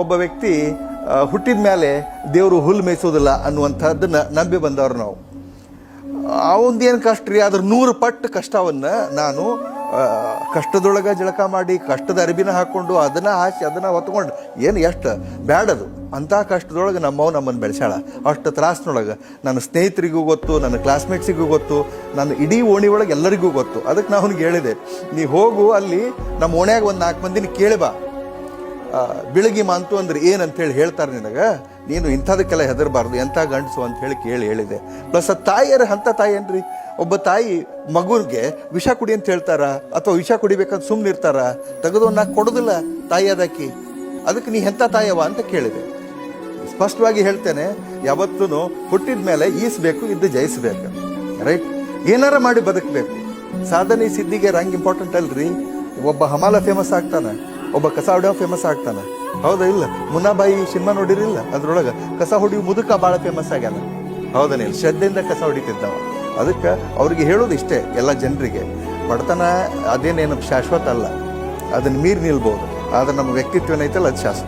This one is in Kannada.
ಒಬ್ಬ ವ್ಯಕ್ತಿ ಹುಟ್ಟಿದ ಮೇಲೆ ದೇವರು ಹುಲ್ಲು ಮೇಯಿಸೋದಿಲ್ಲ ಅನ್ನುವಂಥದ್ದನ್ನ ನಂಬಿ ಬಂದವರು ನಾವು. ಅವಂದೇನು ಕಷ್ಟ ರೀ, ಅದ್ರ 100 ಪಟ್ಟು ಕಷ್ಟವನ್ನು ನಾನು ಕಷ್ಟದೊಳಗೆ ಜಳಕ ಮಾಡಿ ಕಷ್ಟದ ಅರಿಬಿನ ಹಾಕ್ಕೊಂಡು ಅದನ್ನು ಹಾಕಿ ಅದನ್ನು ಹೊತ್ಕೊಂಡು ಏನು ಎಷ್ಟು ಬ್ಯಾಡದು ಅಂಥ ಕಷ್ಟದೊಳಗೆ ನಮ್ಮನ್ನು ಬೆಳೆಸಾಳ. ಅಷ್ಟು ತ್ರಾಸಿನೊಳಗೆ ನನ್ನ ಸ್ನೇಹಿತರಿಗೂ ಗೊತ್ತು, ನನ್ನ ಕ್ಲಾಸ್ಮೇಟ್ಸಿಗೂ ಗೊತ್ತು, ನನ್ನ ಇಡೀ ಓಣಿ ಒಳಗೆ ಎಲ್ಲರಿಗೂ ಗೊತ್ತು. ಅದಕ್ಕೆ ನಾನು ಅವ್ನಿಗೆ ಹೇಳಿದೆ, ನೀ ಹೋಗು ಅಲ್ಲಿ ನಮ್ಮ ಓಣ್ಯಾಗ ಒಂದು 4 ಮಂದಿನ ಕೇಳಿ ಬಾ, ಬೆಳಗ್ಗೆ ಮಾಂತು ಅಂದ್ರೆ ಏನಂತೇಳಿ ಹೇಳ್ತಾರೆ ನಿನಗೆ, ನೀನು ಇಂಥದಕ್ಕೆಲ್ಲ ಹೆದರಬಾರ್ದು, ಎಂಥ ಗಂಡಸು ಅಂತ ಹೇಳಿದೆ. ಪ್ಲಸ್ ತಾಯಿಯರ ಅಂಥ ತಾಯಿ ಏನ್ರಿ, ಒಬ್ಬ ತಾಯಿ ಮಗುವಿಗೆ ವಿಷ ಕುಡಿ ಅಂತ ಹೇಳ್ತಾರ ಅಥವಾ ವಿಷ ಕುಡಿಬೇಕಂತ ಸುಮ್ಮನೆ ಇರ್ತಾರ, ತೆಗೆದವನ್ನ ಕೊಡೋದಿಲ್ಲ ತಾಯಿ ಅದಕ್ಕೆ. ಅದಕ್ಕೆ ನೀ ಎಂಥ ತಾಯವ ಅಂತ ಕೇಳಿದೆ. ಸ್ಪಷ್ಟವಾಗಿ ಹೇಳ್ತೇನೆ, ಯಾವತ್ತೂ ಹುಟ್ಟಿದ ಮೇಲೆ ಈಸಬೇಕು, ಇದ್ದು ಜಯಿಸಬೇಕು, ರೈಟ್? ಏನಾರ ಮಾಡಿ ಬದುಕಬೇಕು. ಸಾಧನೆ ಸಿದ್ಧಿಗೆ ರಂಗ್ ಇಂಪಾರ್ಟೆಂಟ್ ಅಲ್ರಿ. ಒಬ್ಬ ಹಮಾಲ ಫೇಮಸ್ ಆಗ್ತಾನೆ, ಒಬ್ಬ ಕಸ ಹೊಡೆಯೋ ಫೇಮಸ್ ಆಗ್ತಾನೆ, ಹೌದಾ ಇಲ್ಲ? ಮುನ್ನಾಬಾಯಿ ಸಿನಿಮಾ ನೋಡಿರಿಲ್ಲ? ಅದ್ರೊಳಗೆ ಕಸ ಹೊಡಿಯೋ ಮುದುಕ ಭಾಳ ಫೇಮಸ್ ಆಗ್ಯಾನ, ಹೌದನೇ ಇಲ್ಲ? ಶ್ರದ್ಧೆಯಿಂದ ಕಸ ಹೊಡಿತಿದ್ದವ. ಅದಕ್ಕೆ ಅವ್ರಿಗೆ ಹೇಳೋದು ಇಷ್ಟೇ ಎಲ್ಲ ಜನರಿಗೆ, ಬಡತನ ಅದೇನೇನು ಶಾಶ್ವತ ಅಲ್ಲ, ಅದನ್ನು ಮೀರಿ ನಿಲ್ಬೋದು, ಆದರೆ ನಮ್ಮ ವ್ಯಕ್ತಿತ್ವ ಏನೈತಲ್ಲ ಅದು ಶಾಶ್ವತ.